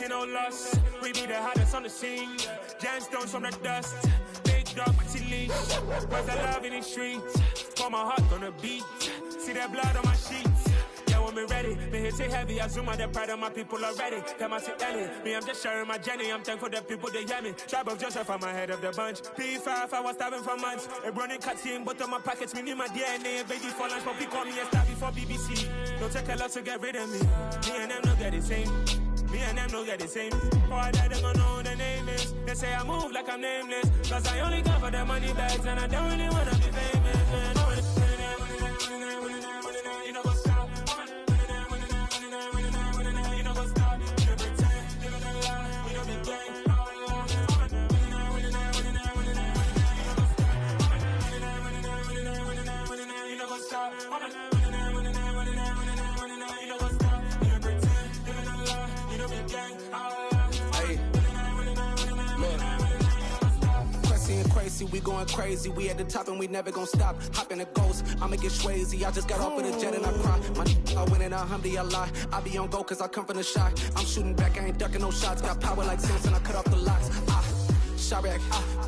ain't no loss. We be the hottest on the scene. Gemstones from the dust. Big dog, pretty leash. Where's the love in the streets? Pour my heart on the beat. See that blood on my sheets. Yeah, when me ready, me hit it heavy. I zoom out the pride of my people already. Tell my sit early. Me, I'm just sharing my journey. I'm thankful the people they hear me. Tribe of Joseph, I'm ahead of the bunch. P5, I was starving for months. A running cutscene, but on my pockets, me need my DNA. Baby for lunch, but people call me a star before BBC. Don't take a lot to get rid of me. Me and them don't get the same. Me and them don't get the same. Boy, that they gon' know who the name is. They say I move like I'm nameless. Cause I only come for the money bags. And I don't really wanna be famous. You know what's up? You know what's up? You pretend, living a lie. You know the gang. You know what's up? We going crazy, we at the top and we never gonna stop. Hop in a ghost, I'ma get swayzy. I just got off of the jet and I cry. I win in a Humvee, I lie. I be on go cause I come from the shot. I'm shooting back, I ain't ducking no shots. Got power like Samson, I cut off the locks. Chirac,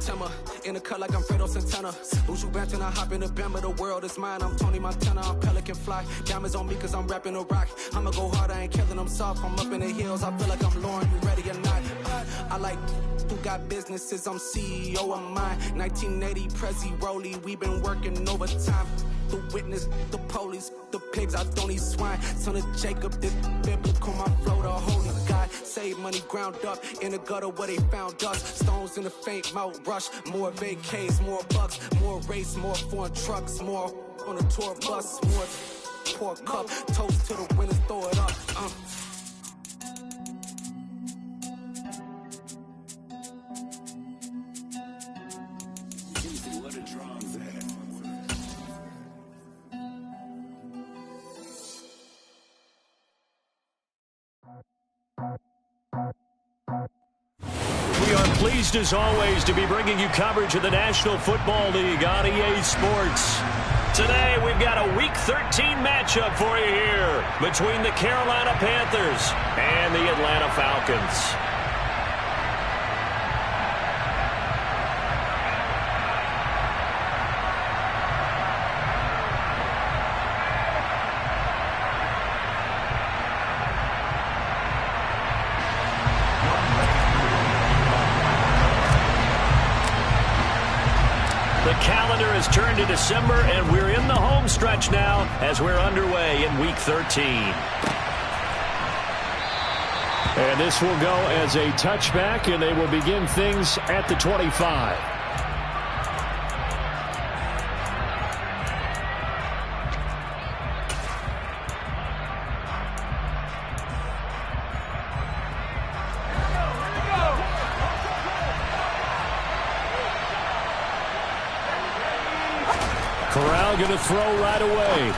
Timmer, in the cut like I'm Fredo Santana. Who's you Benton, I hop in the Bama, the world is mine. I'm Tony Montana, I'm Pelican Fly. Diamonds on me cause I'm rapping a rock. I'ma go hard, I ain't killing them soft. I'm up in the hills, I feel like I'm Lauren, you ready or not? I like who got businesses, I'm CEO of mine. 1980 Prezi Rolly, we been working overtime. The witness, the police, the pigs, I don't eat swine. Son of Jacob, this biblical, my flow, the holy God. Save money ground up in the gutter where they found us. Stones in the faint mouth rush. More vacays, more bucks, more race, more foreign trucks, more on the tour bus, more pour cup. Toast to the winners, throw it up. We are pleased as always to be bringing you coverage of the National Football League on EA Sports. Today we've got a Week 13 matchup for you here between the Carolina Panthers and the Atlanta Falcons. The calendar has turned to December, and we're in the home stretch now as we're underway in Week 13. And this will go as a touchback, and they will begin things at the 25. Corral going to throw right away.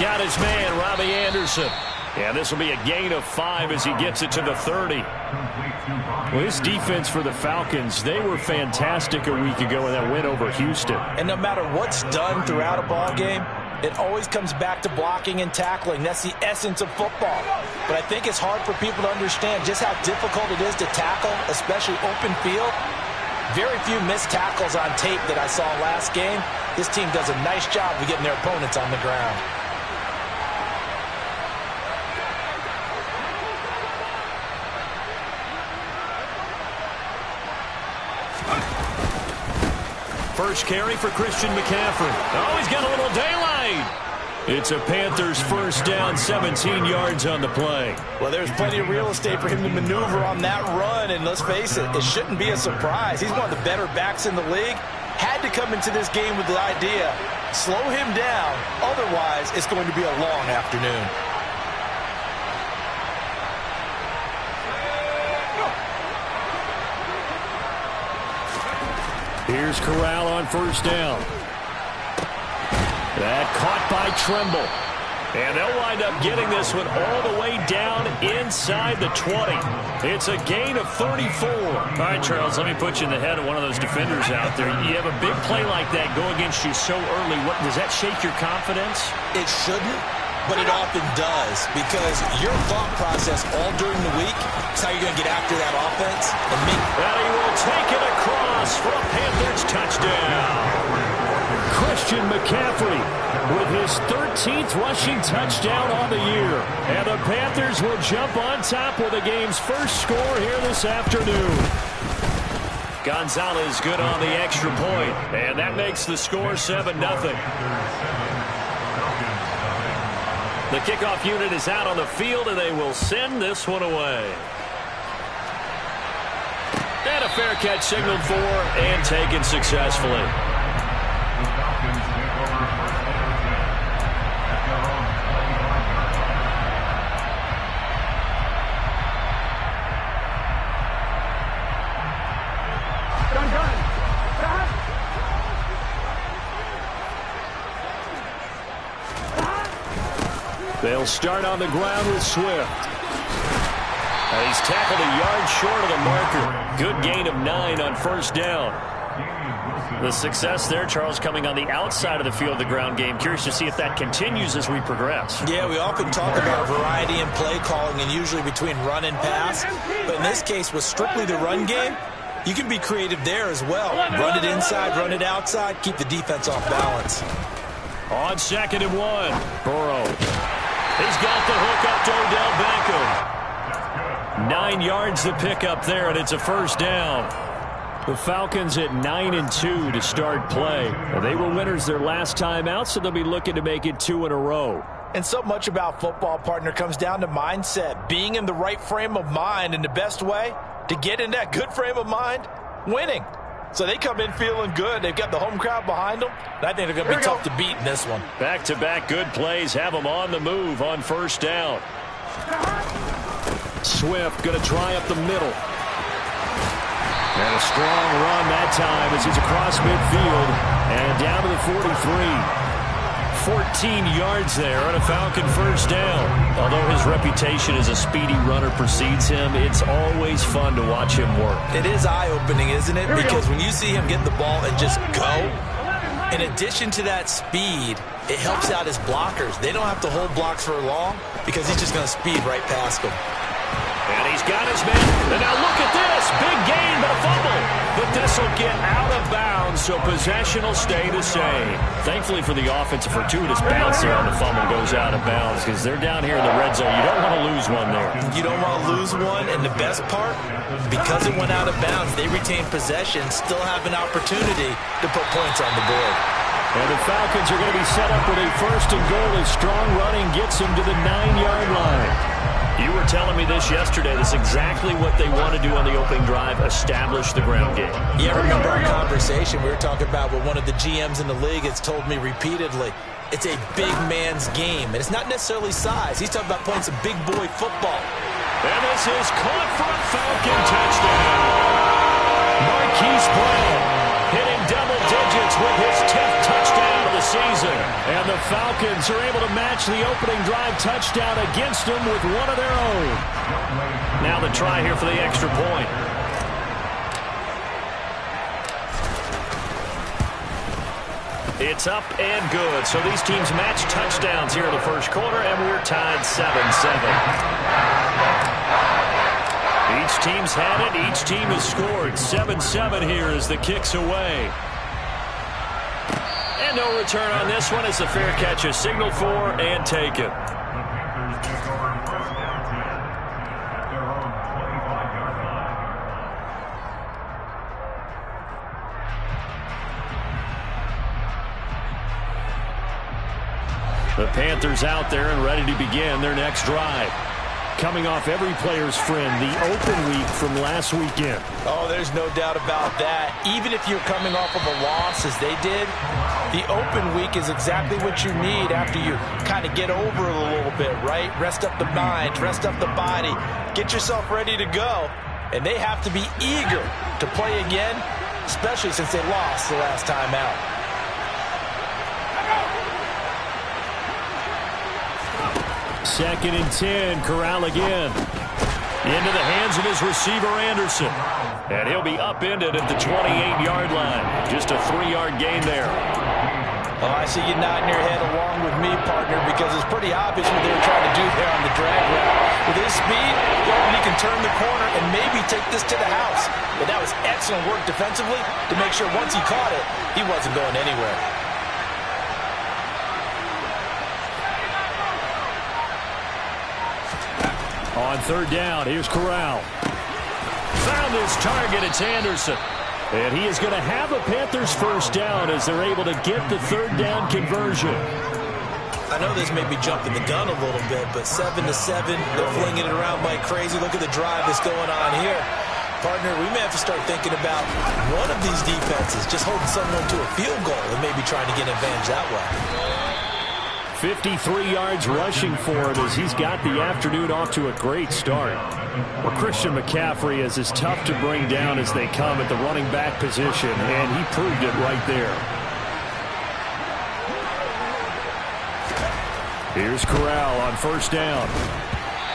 Got his man, Robbie Anderson. And this will be a gain of 5 as he gets it to the 30. Well, this defense for the Falcons, they were fantastic a week ago in that win over Houston. And no matter what's done throughout a ball game, it always comes back to blocking and tackling. That's the essence of football. But I think it's hard for people to understand just how difficult it is to tackle, especially open field. Very few missed tackles on tape that I saw last game. This team does a nice job of getting their opponents on the ground. First carry for Christian McCaffrey. Oh, he's got a little daylight. It's a Panthers first down, 17 yards on the play. Well, there's plenty of real estate for him to maneuver on that run, and let's face it, it shouldn't be a surprise. He's one of the better backs in the league. Had to come into this game with the idea, slow him down, otherwise it's going to be a long afternoon. Here's Corral on first down. That caught by Tremble. And they'll wind up getting this one all the way down inside the 20. It's a gain of 34. All right, Charles, let me put you in the head of one of those defenders out there. You have a big play like that go against you so early. Does that shake your confidence? It shouldn't, but it often does, because your thought process all during the week That's how you're going to get after that offense. And he will take it across for a Panthers touchdown. Christian McCaffrey with his 13th rushing touchdown on the year. And the Panthers will jump on top with the game's first score here this afternoon. Gonzalez good on the extra point, and that makes the score 7-0. The kickoff unit is out on the field, and they will send this one away. And a fair catch signaled for and taken successfully. They'll start on the ground with Swift. He's tackled a yard short of the marker. Good gain of 9 on first down. The success there, Charles, coming on the outside of the field of the ground game. Curious to see if that continues as we progress. Yeah, we often talk about variety in play calling and usually between run and pass. But in this case, with strictly the run game, you can be creative there as well. Run it inside, run it outside, keep the defense off balance. On 2nd and 1, Burrow. He's got the hook up to Odell Beckham. 9 yards to pick up there, and it's a first down. The Falcons at 9-2 to start play. Well, they were winners their last time out, so they'll be looking to make it 2 in a row. And so much about football, partner, comes down to mindset. Being in the right frame of mind, and the best way to get in that good frame of mind, winning. So they come in feeling good. They've got the home crowd behind them. I think they're going to be tough to beat in this one. Back-to-back good plays have them on the move on first down. Swift going to try up the middle. And a strong run that time as he's across midfield and down to the 43. 14 yards there on a Falcon first down. Although his reputation as a speedy runner precedes him, it's always fun to watch him work. It is eye-opening, isn't it? Because when you see him get the ball and just go, in addition to that speed, it helps out his blockers. They don't have to hold blocks for long because he's just going to speed right past them. And he's got his man. And now look at this. Big gain, but a fumble. But this will get out of bounds, so possession will stay the same. Thankfully for the offense, a fortuitous bounce there on the fumble goes out of bounds because they're down here in the red zone. You don't want to lose one there. You don't want to lose one, and the best part, because it went out of bounds, they retain possession, still have an opportunity to put points on the board. And the Falcons are going to be set up with a first and goal as strong running gets them to the 9-yard line. You were telling me this yesterday. That's exactly what they want to do on the opening drive, establish the ground game. Yeah, remember our conversation. We were talking about what one of the GMs in the league has told me repeatedly. It's a big man's game, and it's not necessarily size. He's talking about playing some big boy football. And this is caught for a Falcon touchdown. Marquise Brown hitting double digits with his 10th touchdown of the season. And the Falcons are able to match the opening drive touchdown against them with one of their own. Now the try here for the extra point. It's up and good. So these teams match touchdowns here in the first quarter, and we're tied 7-7. Each team's had it. Each team has scored. 7-7 here as the kick's away. And no return on this one as the fair catch is signaled for and taken. The Panthers out there and ready to begin their next drive. Coming off every player's friend, the open week from last weekend. Oh, there's no doubt about that. Even if you're coming off of a loss as they did, the open week is exactly what you need after you kind of get over it a little bit, right? Rest up the mind, rest up the body, get yourself ready to go. And they have to be eager to play again, especially since they lost the last time out. Second and 10, Corral again. Into the hands of his receiver, Anderson. And he'll be upended at the 28-yard line. Just a 3-yard gain there. Oh, I see you nodding your head along with me, partner, because it's pretty obvious what they were trying to do there on the drag route. With his speed, he can turn the corner and maybe take this to the house. But that was excellent work defensively to make sure once he caught it, he wasn't going anywhere. On third down, here's Corral. Found his target, it's Anderson. And he is going to have a Panthers first down as they're able to get the third down conversion. I know this may be jumping the gun a little bit, but 7-7, they're flinging it around like crazy. Look at the drive that's going on here. Partner, we may have to start thinking about one of these defenses just holding someone to a field goal and maybe trying to get an advantage that way. 53 yards rushing for him as he's got the afternoon off to a great start. Well, Christian McCaffrey is as tough to bring down as they come at the running back position, and he proved it right there. Here's Corral on first down.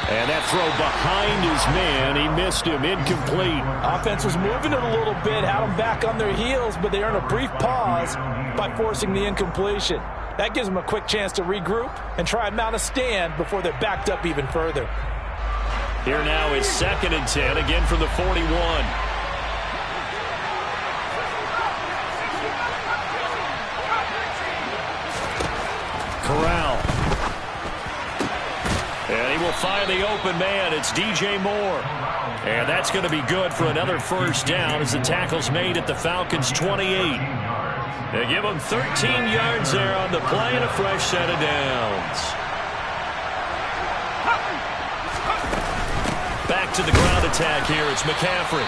And that throw behind his man, he missed him, incomplete. Offense was moving it a little bit, had them back on their heels, but they earned a brief pause by forcing the incompletion. That gives them a quick chance to regroup and try and mount a stand before they're backed up even further. Here now is 2nd and 10, again from the 41. Corral. And he will find the open man. It's DJ Moore. And that's going to be good for another first down as the tackle's made at the Falcons' 28. They give them 13 yards there on the play and a fresh set of downs. Back to the ground attack here. It's McCaffrey.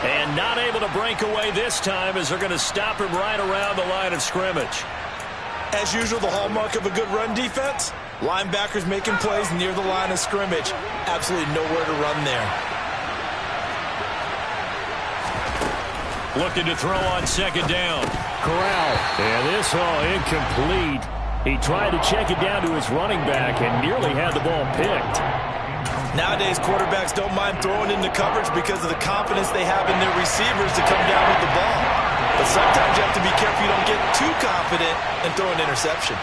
And not able to break away this time as they're going to stop him right around the line of scrimmage. As usual, the hallmark of a good run defense, linebackers making plays near the line of scrimmage. Absolutely nowhere to run there. Looking to throw on 2nd down. Corral. And this incomplete. He tried to check it down to his running back and nearly had the ball picked. Nowadays, quarterbacks don't mind throwing into coverage because of the confidence they have in their receivers to come down with the ball. But sometimes you have to be careful you don't get too confident and throw an interception.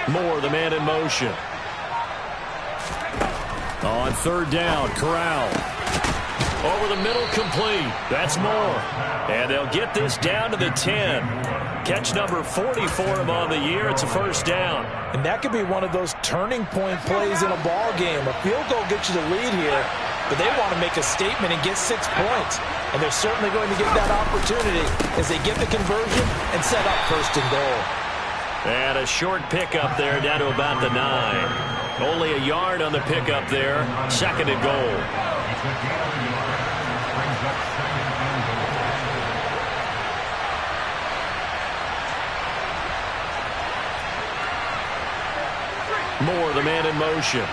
Moore, the man in motion. On 3rd down, Corral. Over the middle, complete. That's Moore. And they'll get this down to the 10. Catch number 40 for him on the year. It's a first down. And that could be one of those turning point plays in a ball game. A field goal gets you the lead here, but they want to make a statement and get 6 points. And they're certainly going to get that opportunity as they get the conversion and set up 1st and goal. And a short pickup there down to about the 9. Only a yard on the pickup there. 2nd and goal. Moore, the man in motion.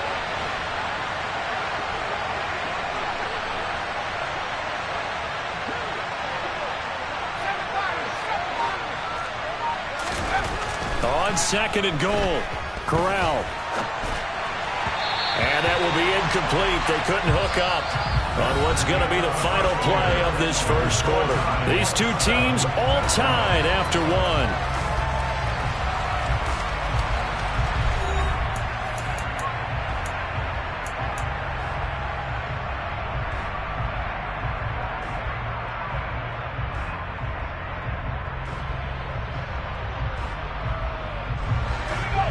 On 2nd and goal, Corral. And that will be incomplete. They couldn't hook up on what's going to be the final play of this first quarter. These two teams all tied after one.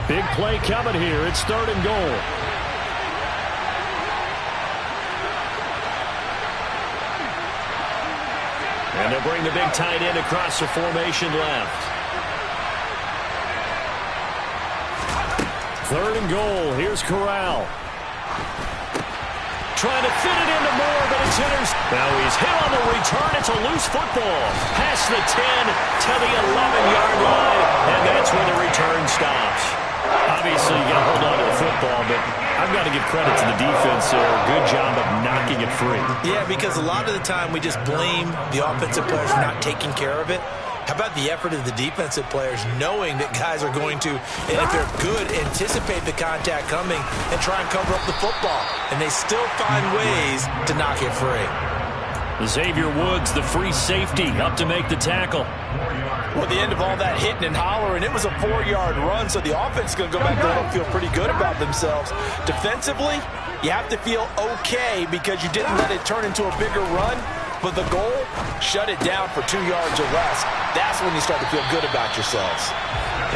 Big play coming here. It's 3rd and goal. And they'll bring the big tight end across the formation left. 3rd and goal. Here's Corral. Trying to fit it into Moore, but it's intercepted. Now he's hit on the return. It's a loose football. Past the 10 to the 11-yard line, and that's where the return stops. Obviously, you got to hold on to the football, but I've got to give credit to the defense there. Good job of knocking it free. Yeah, because a lot of the time we just blame the offensive players for not taking care of it. How about the effort of the defensive players knowing that guys are going to, and if they're good, anticipate the contact coming and try and cover up the football. And they still find ways to knock it free. Xavier Woods, the free safety, up to make the tackle. Well, at the end of all that hitting and hollering, it was a 4-yard run, so the offense is going to go back there and feel pretty good about themselves. Defensively, you have to feel okay because you didn't let it turn into a bigger run, but the goal, shut it down for 2 yards or less. That's when you start to feel good about yourselves.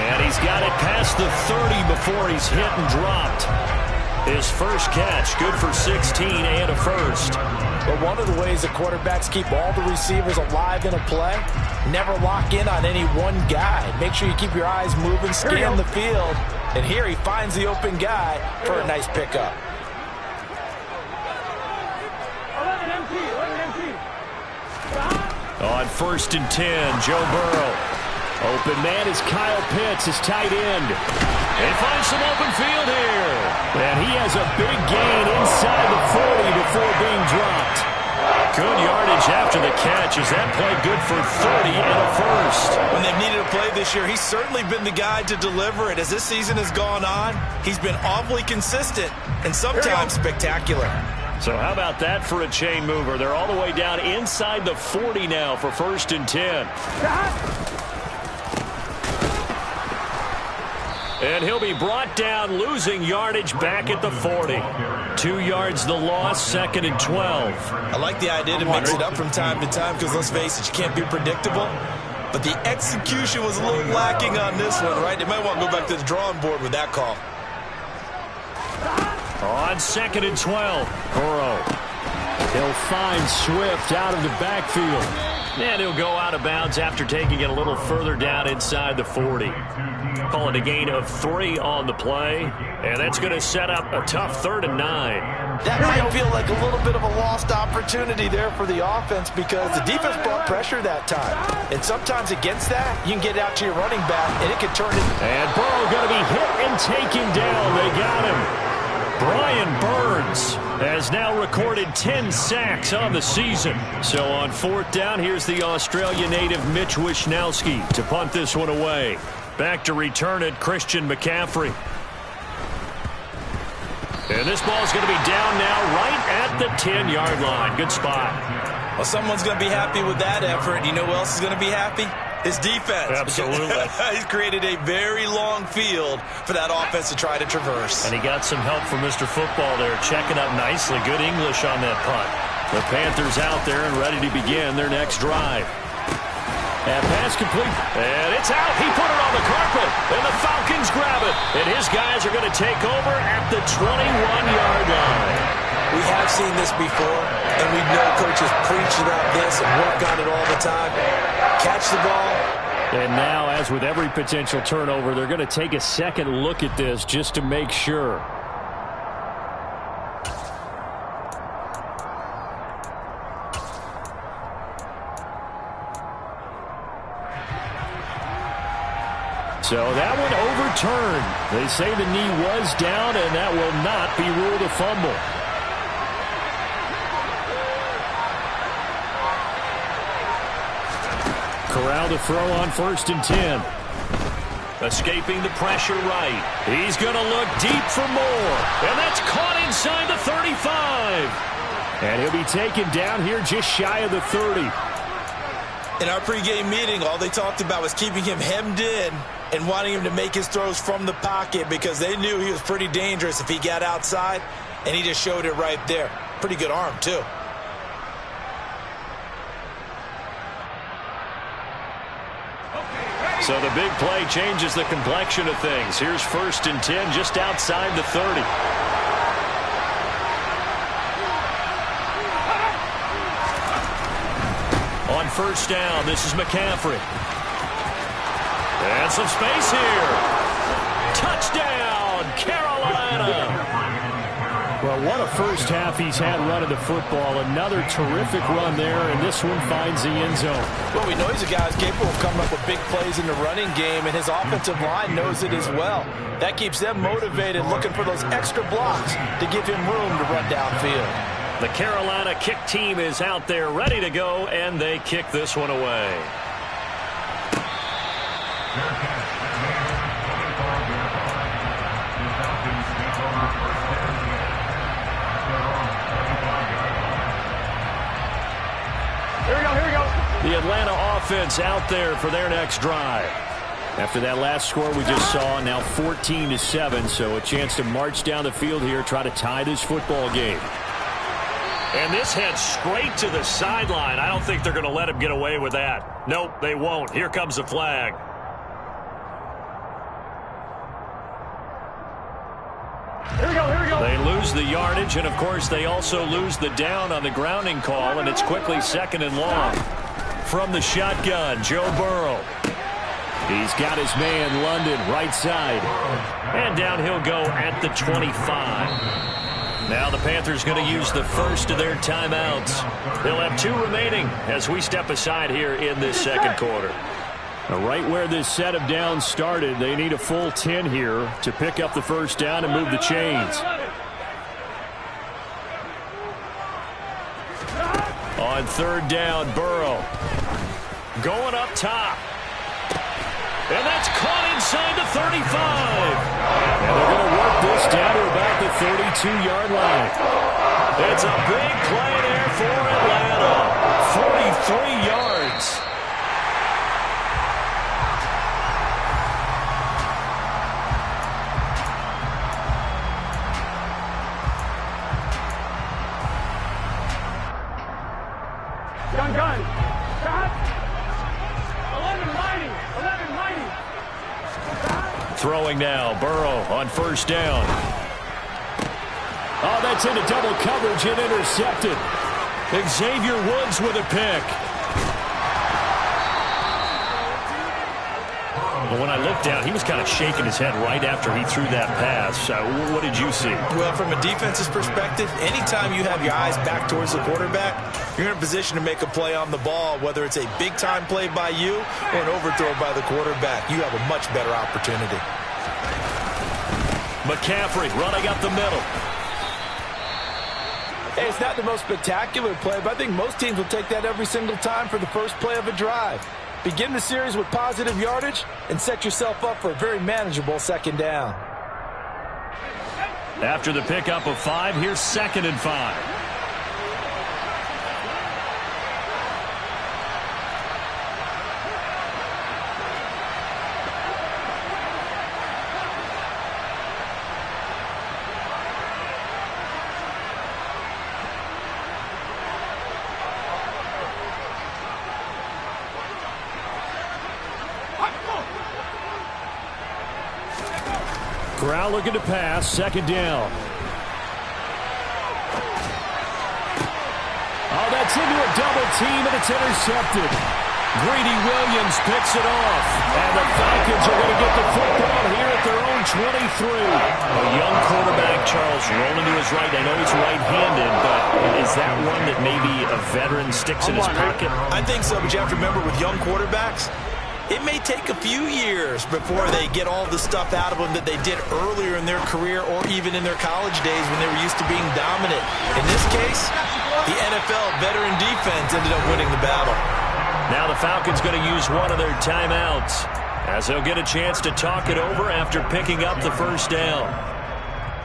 And he's got it past the 30 before he's hit and dropped. His first catch, good for 16 and a first. But one of the ways that quarterbacks keep all the receivers alive in a play, never lock in on any one guy. Make sure you keep your eyes moving, scan the field. And here he finds the open guy for a nice pickup. On 1st and 10, Joe Burrow. Open man is Kyle Pitts, his tight end. And finds some open field here. And he has a big gain inside the 40 before being dropped. Good yardage after the catch. Is that play good for 30 and a first? When they've needed a play this year, he's certainly been the guy to deliver it. As this season has gone on, he's been awfully consistent and sometimes spectacular. So how about that for a chain mover? They're all the way down inside the 40 now for 1st and 10. And he'll be brought down, losing yardage back at the 40. 2 yards the loss, 2nd and 12. I like the idea to mix it up from time to time because, let's face it, you can't be predictable. But the execution was a little lacking on this one, right? They might want to go back to the drawing board with that call. On 2nd and 12, Burrow. He'll find Swift out of the backfield. And he'll go out of bounds after taking it a little further down inside the 40. Call it a gain of 3 on the play. And that's going to set up a tough 3rd and 9. That might feel like a little bit of a lost opportunity there for the offense because the defense brought pressure that time. And sometimes against that, you can get out to your running back, and it can turn it. And Burrow going to be hit and taken down. They got him. Brian Burns has now recorded 10 sacks on the season. So on 4th down, here's the Australia native Mitch Wishnowsky to punt this one away. Back to return it, Christian McCaffrey. And this ball's going to be down now right at the 10-yard line. Good spot. Well, someone's going to be happy with that effort. You know who else is going to be happy? His defense. Absolutely. He's created a very long field for that offense to try to traverse. And he got some help from Mr. Football there, checking up nicely. Good English on that punt. The Panthers out there and ready to begin their next drive. And pass complete. And it's out. He put it on the carpet. And the Falcons grab it. And his guys are going to take over at the 21-yard line. We have seen this before, and we know coaches preach about this and work on it all the time. Catch the ball. And now, as with every potential turnover, they're going to take a second look at this just to make sure. So that one overturned. They say the knee was down, and that will not be ruled a fumble. Corral to throw on 1st and 10. Escaping the pressure right. He's going to look deep for more. And that's caught inside the 35. And he'll be taken down here just shy of the 30. In our pregame meeting, all they talked about was keeping him hemmed in and wanting him to make his throws from the pocket because they knew he was pretty dangerous if he got outside, and he just showed it right there. Pretty good arm, too. So the big play changes the complexion of things. Here's 1st and 10 just outside the 30. On 1st down, this is McCaffrey. And some space here. Touchdown, Carolina. Well, what a first half he's had running the football. Another terrific run there, and this one finds the end zone. Well, we know he's a guy who's capable of coming up with big plays in the running game, and his offensive line knows it as well. That keeps them motivated, looking for those extra blocks to give him room to run downfield. The Carolina kick team is out there ready to go, and they kick this one away. The Atlanta offense out there for their next drive. After that last score we just saw, now 14-7, so a chance to march down the field here, try to tie this football game. And this heads straight to the sideline. I don't think they're going to let him get away with that. Nope, they won't. Here comes the flag. Here we go. They lose the yardage, and of course they also lose the down on the grounding call, and it's quickly 2nd and long. From the shotgun, Joe Burrow. He's got his man, London, right side. And down he'll go at the 25. Now the Panthers going to use the first of their timeouts. They'll have 2 remaining as we step aside here in this second quarter. Now right where this set of downs started, they need a full 10 here to pick up the first down and move the chains. On 3rd down, Burrow. Going up top. And that's caught inside the 35. And they're going to work this down to about the 32-yard line. It's a big play there for Atlanta. 43 yards. Gun. Stop. 11 mighty. Throwing now, Burrow on 1st down. Oh, that's into double coverage and intercepted. Xavier Woods with a pick. Well, when I looked down, he was kind of shaking his head right after he threw that pass. What did you see? Well, from a defense's perspective, anytime you have your eyes back towards the quarterback, you're in a position to make a play on the ball, whether it's a big-time play by you or an overthrow by the quarterback. You have a much better opportunity. McCaffrey running up the middle. Hey, it's not the most spectacular play, but I think most teams will take that every single time for the first play of a drive. Begin the series with positive yardage and set yourself up for a very manageable 2nd down. After the pickup of 5, here's 2nd and 5. Corral looking to pass, 2nd down. Oh, that's into a double team, and it's intercepted. Greedy Williams picks it off, and the Falcons are going to get the football here at their own 23. A young quarterback, Charles, rolling to his right. I know he's right-handed, but is that one that maybe a veteran sticks in his pocket? I think so, but you have to remember with young quarterbacks, it may take a few years before they get all the stuff out of them that they did earlier in their career or even in their college days when they were used to being dominant. In this case, the NFL veteran defense ended up winning the battle. Now the Falcons going to use one of their timeouts as they'll get a chance to talk it over after picking up the first down.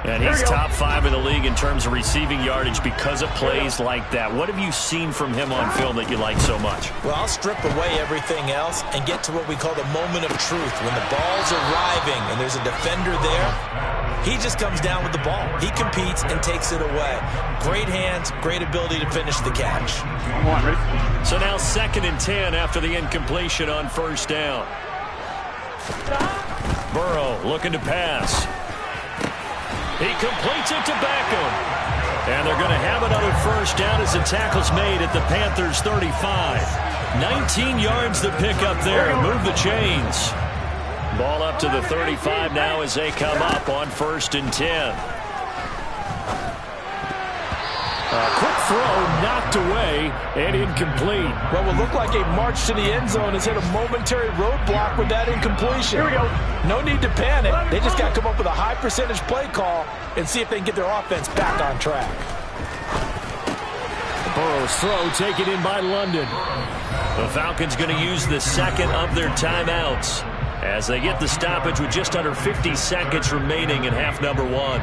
And he's top 5 in the league in terms of receiving yardage because of plays like that. What have you seen from him on film that you like so much? Well, I'll strip away everything else and get to what we call the moment of truth. When the ball's arriving and there's a defender there, he just comes down with the ball. He competes and takes it away. Great hands, great ability to finish the catch. So now 2nd and 10 after the incompletion on 1st down. Burrow looking to pass. He completes it to Beckham. And they're going to have another 1st down as the tackle's made at the Panthers' 35. 19 yards to pick up there. Move the chains. Ball up to the 35 now as they come up on 1st and 10. A quick throw knocked away and incomplete. Well, it looked like a march to the end zone has hit a momentary roadblock with that incompletion. Here we go. No need to panic. They just got to come up with a high percentage play call and see if they can get their offense back on track. Burrow's throw taken in by London. The Falcons going to use the 2nd of their timeouts as they get the stoppage with just under 50 seconds remaining in half number 1.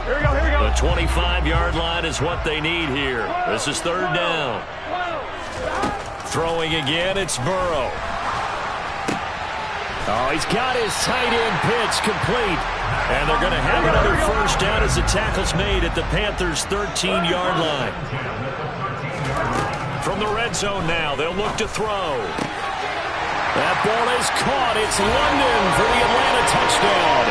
Here we go. The 25-yard line is what they need here. This is third down. Throwing again, it's Burrow. Oh, he's got his tight end pitch complete. And they're going to have another first down as the tackle's made at the Panthers' 13-yard line. From the red zone now, they'll look to throw. That ball is caught. It's London for the Atlanta touchdown.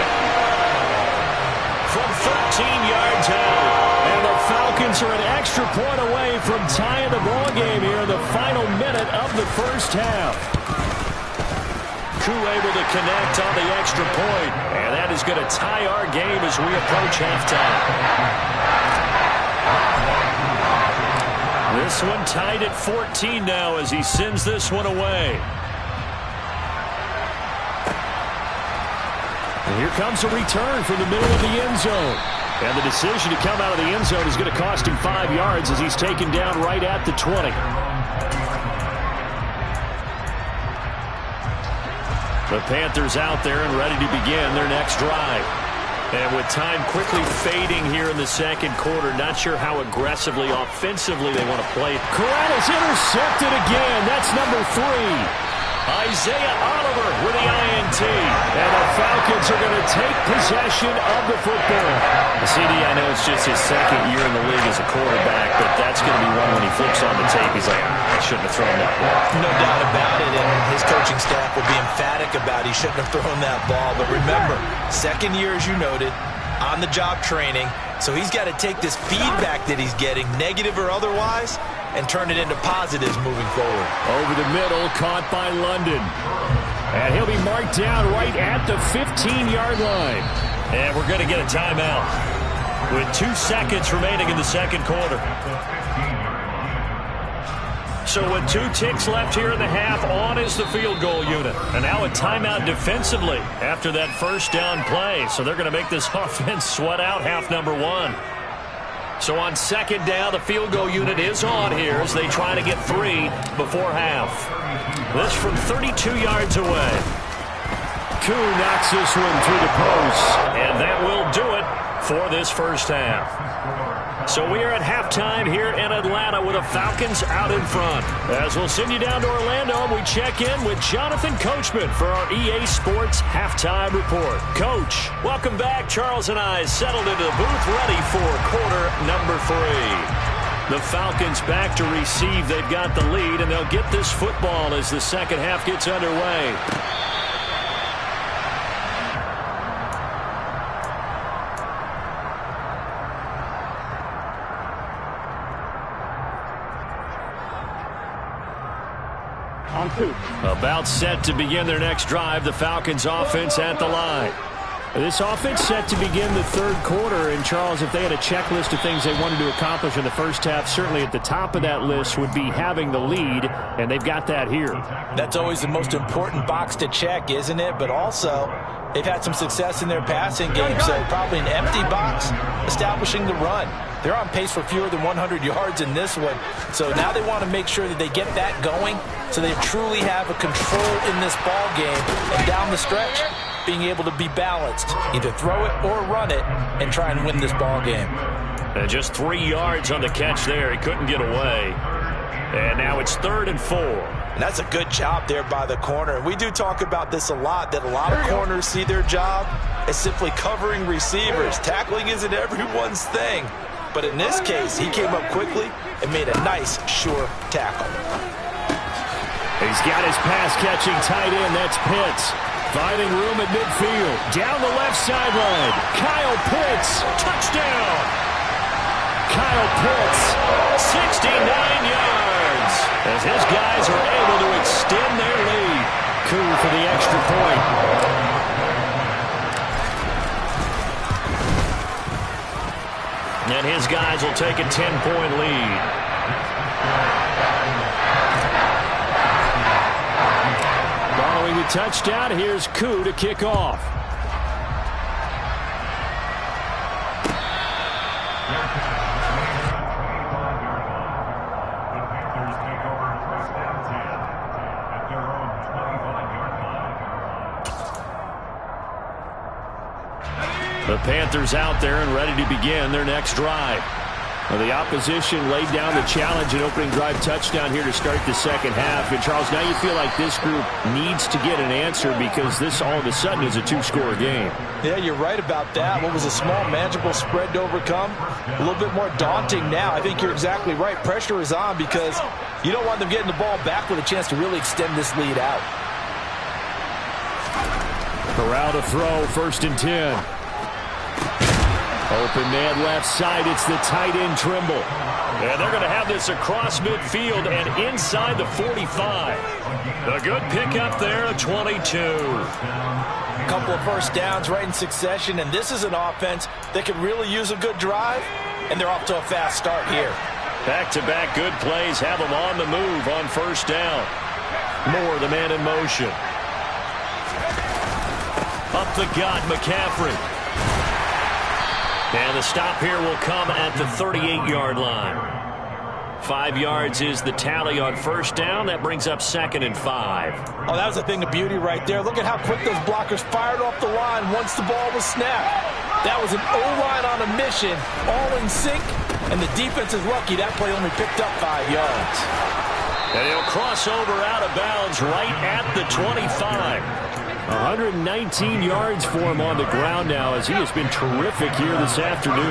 From 13 yards out. And the Falcons are an extra point away from tying the ball game here in the final minute of the first half. Koo able to connect on the extra point. And that is going to tie our game as we approach halftime. This one tied at 14 now as he sends this one away. And here comes a return from the middle of the end zone. And the decision to come out of the end zone is going to cost him 5 yards as he's taken down right at the 20. The Panthers out there and ready to begin their next drive. And with time quickly fading here in the second quarter, not sure how aggressively, offensively they want to play. Corral is intercepted again. That's number 3. Isaiah Oliver with the INT. And the Falcons are going to take possession of the football. CD, I know it's just his second year in the league as a quarterback, but that's going to be one when he flips on the tape. He's like, I shouldn't have thrown that ball. No doubt about it, and his coaching staff will be emphatic about he shouldn't have thrown that ball. But remember, second year, as you noted, on-the-job training, so he's got to take this feedback that he's getting, negative or otherwise, and turn it into positives moving forward. Over the middle, caught by London. And he'll be marked down right at the 15-yard line. And we're going to get a timeout with 2 seconds remaining in the second quarter. So with 2 ticks left here in the half, on is the field goal unit. And now a timeout defensively after that first down play. So they're going to make this offense sweat out half number 1. So on second down, the field goal unit is on here as they try to get 3 before half. This from 32 yards away. Koo knocks this one through the post. And that will do it for this first half. So we are at halftime here in Atlanta with the Falcons out in front. As we'll send you down to Orlando, we check in with Jonathan Coachman for our EA Sports Halftime Report. Coach, welcome back. Charles and I settled into the booth ready for quarter number 3. The Falcons back to receive. They've got the lead, and they'll get this football as the second half gets underway. About set to begin their next drive, the Falcons offense at the line. This offense set to begin the third quarter, and Charles, if they had a checklist of things they wanted to accomplish in the first half, certainly at the top of that list would be having the lead, and they've got that here. That's always the most important box to check, isn't it? But also, they've had some success in their passing game, so probably an empty box establishing the run. They're on pace for fewer than 100 yards in this one, so now they want to make sure that they get that going so they truly have a control in this ball game, and down the stretch, being able to be balanced, either throw it or run it, and try and win this ball game. And just 3 yards on the catch there. He couldn't get away. And now it's 3rd and 4. And that's a good job there by the corner. And we do talk about this a lot, that a lot of corners see their job as simply covering receivers. Tackling isn't everyone's thing. But in this case, he came up quickly and made a nice, sure tackle. He's got his pass-catching tight end. That's Pitts. Finding room at midfield. Down the left sideline. Kyle Pitts. Touchdown. Kyle Pitts. 69 yards. As his guys are able to extend their lead. Koo for the extra point. And his guys will take a 10-point lead. Following the touchdown, here's Koo to kick off. The The Panthers out there and ready to begin their next drive. Well, the opposition laid down the challenge and opening drive touchdown here to start the second half. And, Charles, now you feel like this group needs to get an answer because this all of a sudden is a two-score game. Yeah, you're right about that. What was a small, manageable spread to overcome, a little bit more daunting now. I think you're exactly right. Pressure is on because you don't want them getting the ball back with a chance to really extend this lead out. Corral to throw, 1st and 10. Open man left side. It's the tight end Trimble. And they're going to have this across midfield and inside the 45. A good pickup there at 22. A couple of first downs right in succession, and this is an offense that could really use a good drive, and they're off to a fast start here. Back-to-back good plays have them on the move on 1st down. Moore, the man in motion. Up the gut, McCaffrey. And the stop here will come at the 38-yard line. 5 yards is the tally on 1st down. That brings up 2nd and 5. Oh, that was a thing of beauty right there. Look at how quick those blockers fired off the line once the ball was snapped. That was an O-line on a mission, all in sync, and the defense is lucky that play only picked up 5 yards. And he'll cross over out of bounds right at the 25. 119 yards for him on the ground now as he has been terrific here this afternoon.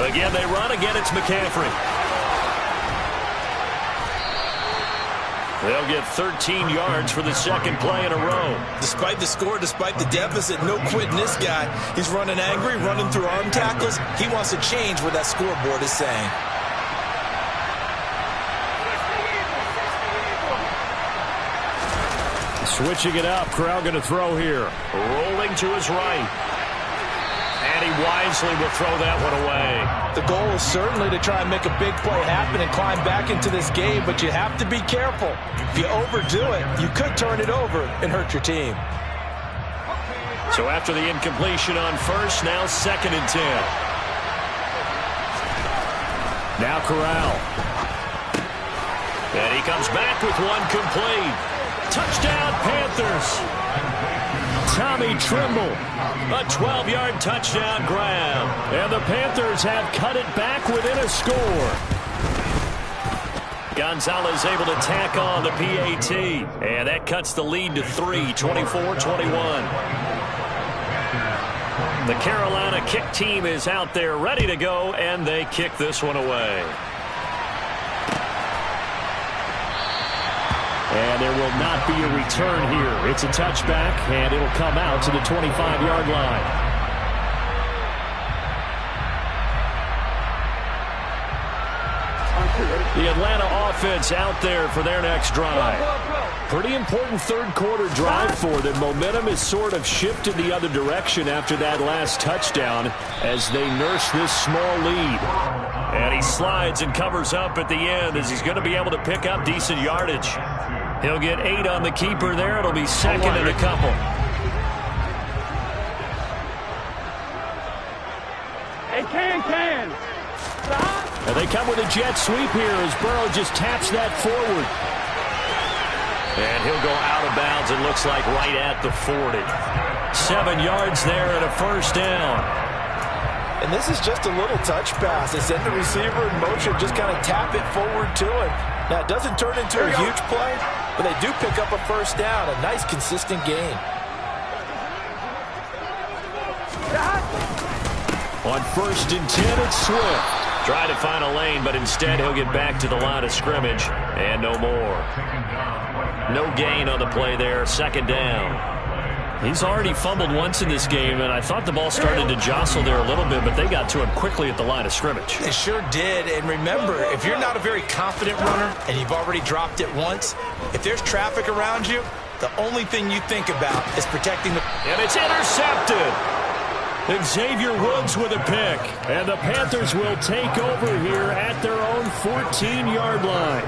Again, they run. Again, it's McCaffrey. They'll get 13 yards for the second play in a row. Despite the score, despite the deficit, no quitting this guy. He's running angry, running through arm tackles. He wants to change what that scoreboard is saying. Switching it up. Corral going to throw here. Rolling to his right. And he wisely will throw that one away. The goal is certainly to try and make a big play happen and climb back into this game, but you have to be careful. If you overdo it, you could turn it over and hurt your team. So after the incompletion on 1st, now 2nd and 10. Now Corral. And he comes back with one complete. Touchdown, Panthers. Tommy Trimble, a 12-yard touchdown grab. And the Panthers have cut it back within a score. Gonzalez able to tack on the PAT. And that cuts the lead to 3, 24-21. The Carolina kick team is out there ready to go, and they kick this one away. And there will not be a return here. It's a touchback, and it'll come out to the 25-yard line. The Atlanta offense out there for their next drive. Pretty important third-quarter drive for them. Momentum has sort of shifted the other direction after that last touchdown as they nurse this small lead. And he slides and covers up at the end as he's going to be able to pick up decent yardage. He'll get 8 on the keeper there. It'll be 2nd and a couple. Hey, can. Stop. And they come with a jet sweep here as Burrow just taps that forward. And he'll go out of bounds, it looks like, right at the 40. 7 yards there and a 1st down. And this is just a little touch pass. They send the receiver in motion, just kind of tap it forward to him. Now, it doesn't turn into a huge play, but they do pick up a 1st down. A nice, consistent gain. On 1st and 10, it's Swift. Try to find a lane, but instead he'll get back to the line of scrimmage. And no more. No gain on the play there. 2nd down. He's already fumbled once in this game, and I thought the ball started to jostle there a little bit, but they got to him quickly at the line of scrimmage. They sure did. And remember, if you're not a very confident runner and you've already dropped it once, if there's traffic around you, the only thing you think about is protecting the... And it's intercepted. Xavier Woods with a pick. And the Panthers will take over here at their own 14-yard line.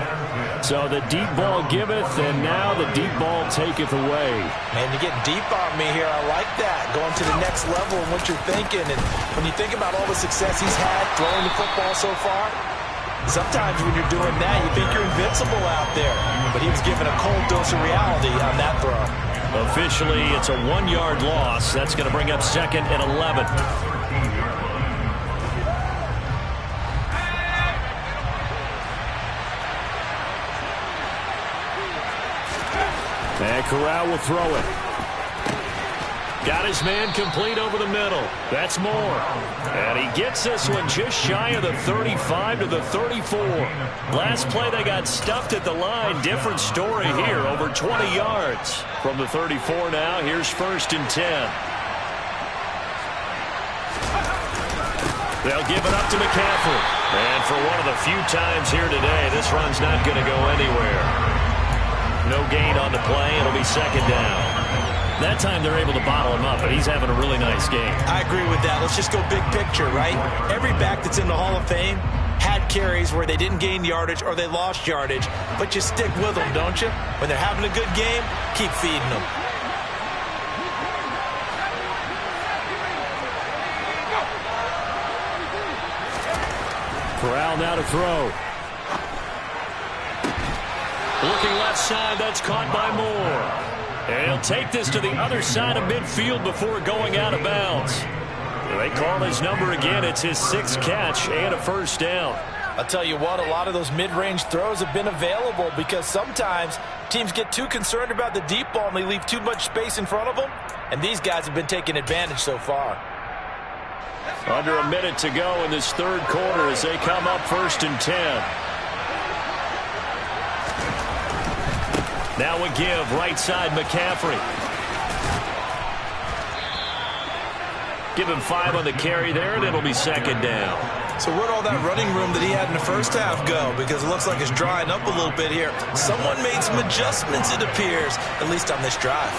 So the deep ball giveth, and now the deep ball taketh away. Man, you get deep on me here. I like that. Going to the next level of what you're thinking. And when you think about all the success he's had throwing the football so far, sometimes when you're doing that, you think you're invincible out there. But he was given a cold dose of reality on that throw. Officially, it's a 1-yard loss. That's going to bring up 2nd and 11. And Corral will throw it. Got his man complete over the middle. That's Moore. And he gets this one just shy of the 35 to the 34. Last play they got stuffed at the line. Different story here. Over 20 yards. From the 34 now, here's 1st and 10. They'll give it up to McCaffrey. And for one of the few times here today, this run's not going to go anywhere. No gain on the play. It'll be 2nd down. That time they're able to bottle him up, but he's having a really nice game. I agree with that. Let's just go big picture, right? Every back that's in the Hall of Fame had carries where they didn't gain yardage or they lost yardage, but you stick with them, don't you? When they're having a good game, keep feeding them. Corral now to throw. Looking left side, that's caught by Moore. And he'll take this to the other side of midfield before going out of bounds. They call his number again. It's his 6th catch and a 1st down. I'll tell you what, a lot of those mid-range throws have been available because sometimes teams get too concerned about the deep ball and they leave too much space in front of them. And these guys have been taking advantage so far. Under a minute to go in this 3rd quarter as they come up 1st and 10. Now a give, right side McCaffrey. Give him 5 on the carry there, and it'll be 2nd down. So where'd all that running room that he had in the first half go? Because it looks like it's drying up a little bit here. Someone made some adjustments, it appears, at least on this drive.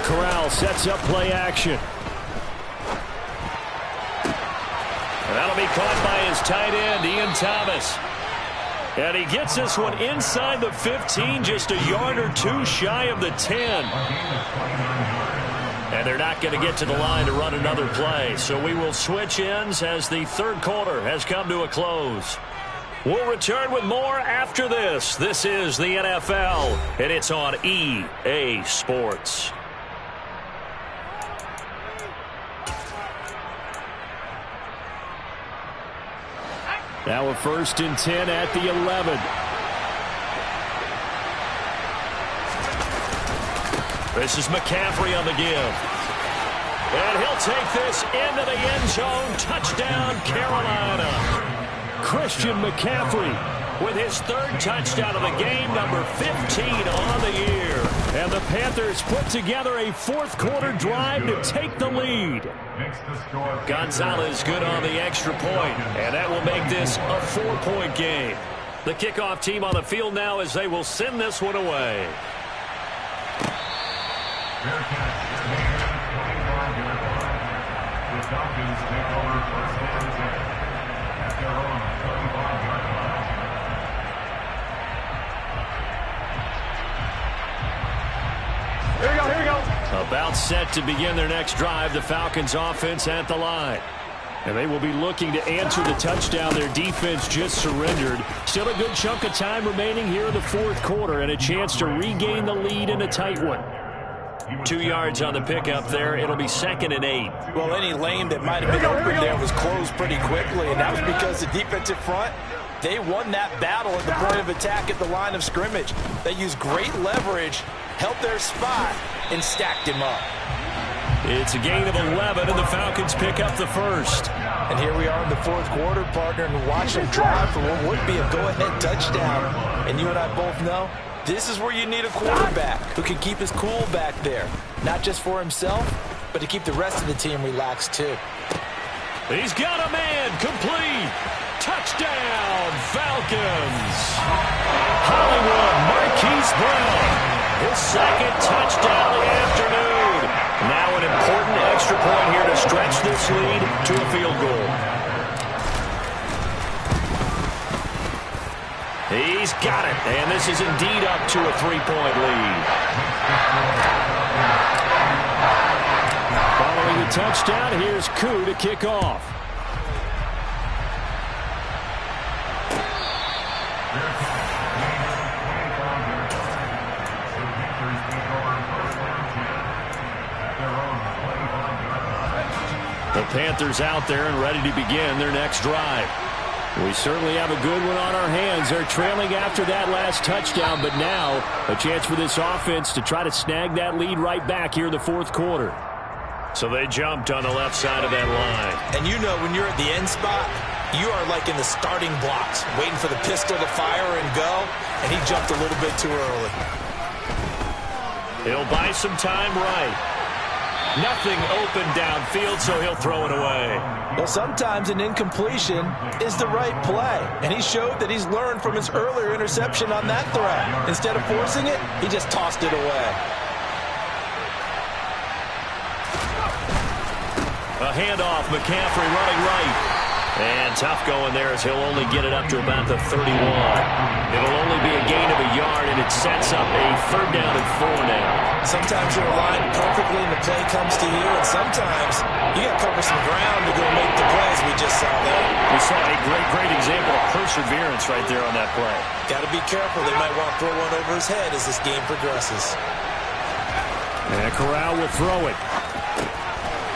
Corral sets up play action. That'll be caught by his tight end, Ian Thomas. And he gets this one inside the 15, just a yard or 2 shy of the 10. And they're not going to get to the line to run another play. So we will switch ends as the 3rd quarter has come to a close. We'll return with more after this. This is the NFL, and it's on EA Sports. Now a 1st and 10 at the 11. This is McCaffrey on the give. And he'll take this into the end zone. Touchdown, Carolina. Christian McCaffrey with his 3rd touchdown of the game, number 15 on the year. And the Panthers put together a 4th quarter drive to take the lead. Gonzalez good on the extra point, and that will make this a 4-point game. The kickoff team on the field now as they will send this one away. Here we go, here we go. About set to begin their next drive, the Falcons offense at the line. And they will be looking to answer the touchdown their defense just surrendered. Still a good chunk of time remaining here in the 4th quarter and a chance to regain the lead in a tight one. 2 yards on the pickup there. It'll be 2nd and 8. Well, any lane that might have been open there was closed pretty quickly, and that was because the defensive front, they won that battle at the point of attack at the line of scrimmage. They used great leverage, held their spot, and stacked him up. It's a gain of 11, and the Falcons pick up the 1st. And here we are in the 4th quarter, partner, and watch them drive for what would be a go-ahead touchdown. And you and I both know this is where you need a quarterback who can keep his cool back there. Not just for himself, but to keep the rest of the team relaxed, too. He's got a man complete. Touchdown, Falcons. Hollywood Marquise Brown. His 2nd touchdown of the afternoon. Now an important extra point here to stretch this lead to a field goal. He's got it, and this is indeed up to a 3-point lead. Following the touchdown, here's Koo to kick off. The Panthers out there and ready to begin their next drive. We certainly have a good one on our hands. They're trailing after that last touchdown, but now a chance for this offense to try to snag that lead right back here in the fourth quarter. So they jumped on the left side of that line. And you know when you're at the end spot, you are like in the starting blocks, waiting for the pistol to fire and go, and he jumped a little bit too early. He'll buy some time right. Nothing open downfield, so he'll throw it away. Well, sometimes an incompletion is the right play, and he showed that he's learned from his earlier interception on that throw. Instead of forcing it, he just tossed it away. A handoff, McCaffrey running right. And tough going there as he'll only get it up to about the 31. It'll only be a gain of a yard, and it sets up a 3rd down and 4 now. Sometimes you're aligned perfectly and the play comes to you, and sometimes you got to cover some ground to go make the plays we just saw there. We saw a great example of perseverance right there on that play. Got to be careful. They might want to throw one over his head as this game progresses. And Corral will throw it.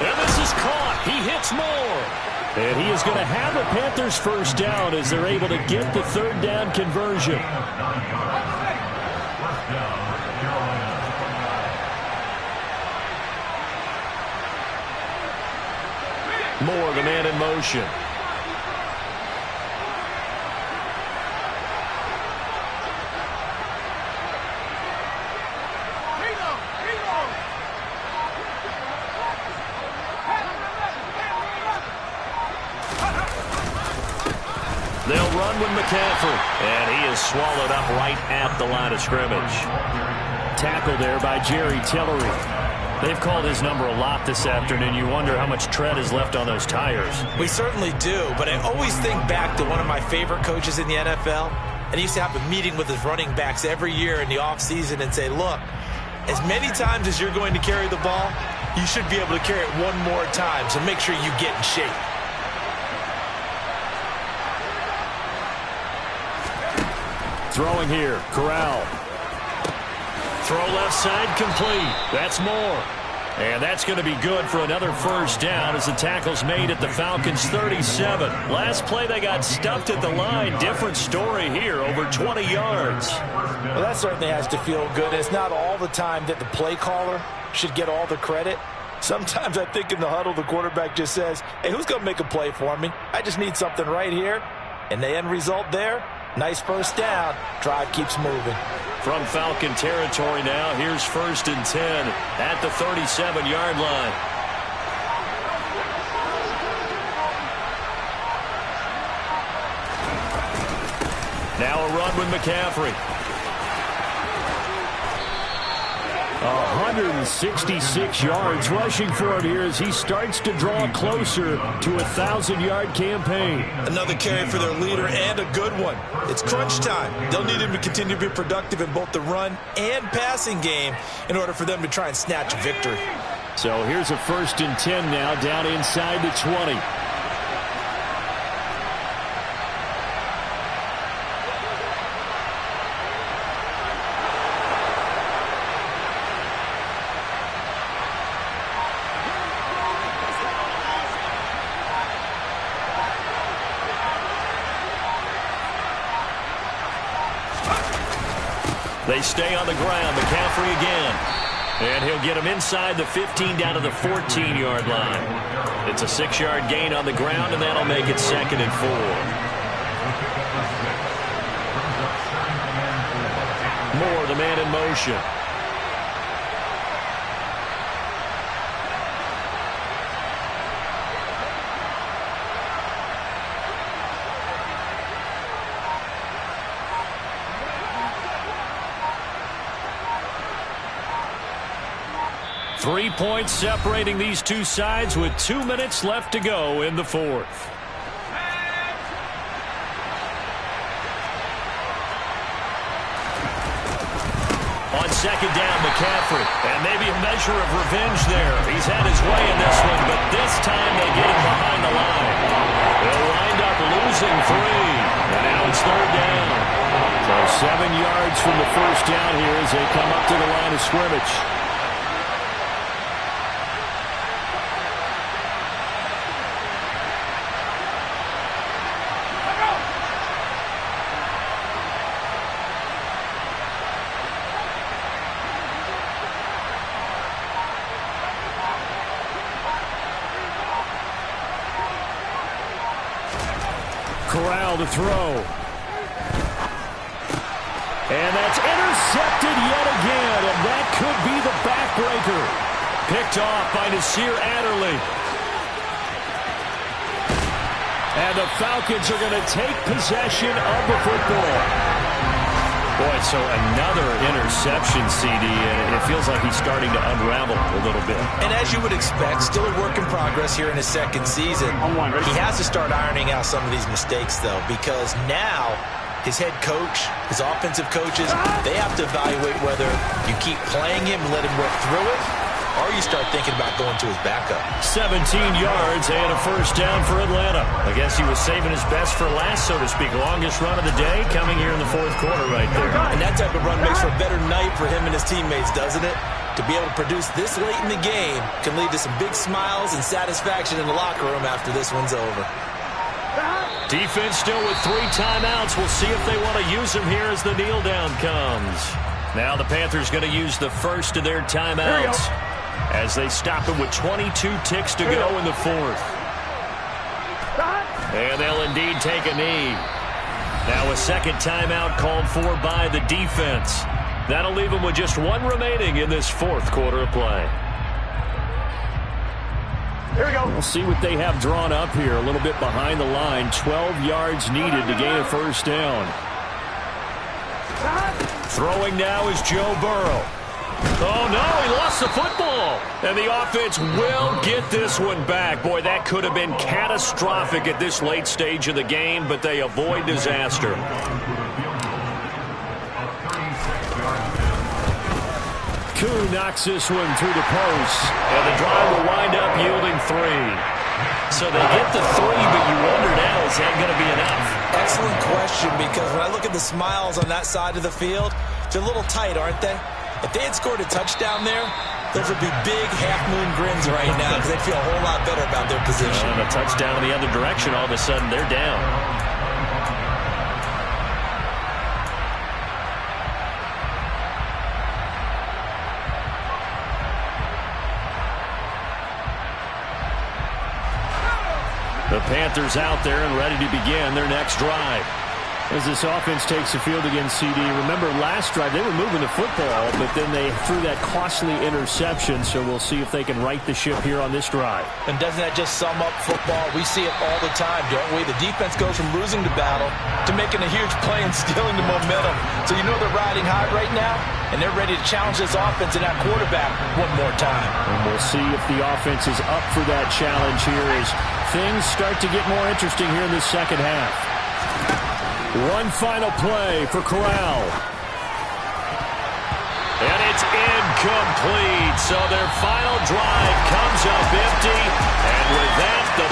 And this is caught. He hits more. And he is going to have a Panthers 1st down as they're able to get the 3rd down conversion. Moore, the man in motion. They'll run with McCaffrey, and he is swallowed up right at the line of scrimmage. Tackle there by Jerry Tillery. They've called his number a lot this afternoon. You wonder how much tread is left on those tires. We certainly do, but I always think back to one of my favorite coaches in the NFL, and he used to have a meeting with his running backs every year in the offseason and say, look, as many times as you're going to carry the ball, you should be able to carry it one more time, so make sure you get in shape. Throwing here, Corral. Throw left side complete. That's Moore. And that's going to be good for another 1st down as the tackle's made at the Falcons' 37. Last play they got stuffed at the line. Different story here, over 20 yards. Well, that certainly has to feel good. It's not all the time that the play caller should get all the credit. Sometimes I think in the huddle the quarterback just says, hey, who's going to make a play for me? I just need something right here. And the end result there, nice 1st down. Drive keeps moving. From Falcon territory now, here's 1st and 10 at the 37-yard line. Now a run with McCaffrey. 166 yards rushing for him here as he starts to draw closer to a 1,000-yard campaign. Another carry for their leader and a good one. It's crunch time. They'll need him to continue to be productive in both the run and passing game in order for them to try and snatch a victory. So here's a 1st and 10 now down inside the 20. They stay on the ground. McCaffrey again. And he'll get him inside the 15 down to the 14-yard line. It's a 6-yard gain on the ground, and that'll make it 2nd and 4. Moore, the man in motion. Three points separating these two sides with 2 minutes left to go in the 4th. On 2nd down, McCaffrey. And maybe a measure of revenge there. He's had his way in this one, but this time they get him behind the line. They'll wind up losing 3. And now it's 3rd down. So 7 yards from the 1st down here as they come up to the line of scrimmage. Corral to throw. And that's intercepted yet again, and that could be the backbreaker. Picked off by Nasir Adderley. And the Falcons are going to take possession of the football. Boy, so another interception, CD, and it feels like he's starting to unravel a little bit. And as you would expect, still a work in progress here in his second season. He has to start ironing out some of these mistakes, though, because now his head coach, his offensive coaches, they have to evaluate whether you keep playing him and let him work through it, or you start thinking about going to his backup. 17 yards and a first down for Atlanta. I guess he was saving his best for last, so to speak. Longest run of the day coming here in the fourth quarter right there. And that type of run makes for a better night for him and his teammates, doesn't it? To be able to produce this late in the game can lead to some big smiles and satisfaction in the locker room after this one's over. Defense still with 3 timeouts. We'll see if they want to use them here as the kneel down comes. Now the Panthers going to use the first of their timeouts as they stop him with 22 ticks to go in the fourth. And they'll indeed take a knee. Now a second timeout called for by the defense. That'll leave them with just 1 remaining in this fourth quarter of play. Here we go. We'll see what they have drawn up here. A little bit behind the line. 12 yards needed to gain a first down. Throwing now is Joe Burrow. Oh, no, he lost the football. And the offense will get this one back. Boy, that could have been catastrophic at this late stage of the game, but they avoid disaster. Koo knocks this one through the post, and the drive will wind up yielding 3. So they get the 3, but you wonder now, is that going to be enough? Excellent question, because when I look at the smiles on that side of the field, they're a little tight, aren't they? If they had scored a touchdown there, those would be big half-moon grins right now because they'd feel a whole lot better about their position. And a touchdown in the other direction, all of a sudden they're down. The Panthers out there and ready to begin their next drive. As this offense takes the field against CD. Remember, last drive, they were moving the football, but then they threw that costly interception, so we'll see if they can right the ship here on this drive. And doesn't that just sum up football? We see it all the time, don't we? The defense goes from losing the battle to making a huge play and stealing the momentum. So you know they're riding high right now, and they're ready to challenge this offense and that quarterback one more time. And we'll see if the offense is up for that challenge here as things start to get more interesting here in the second half. One final play for Corral. And it's incomplete. So their final drive comes up empty. And with that, the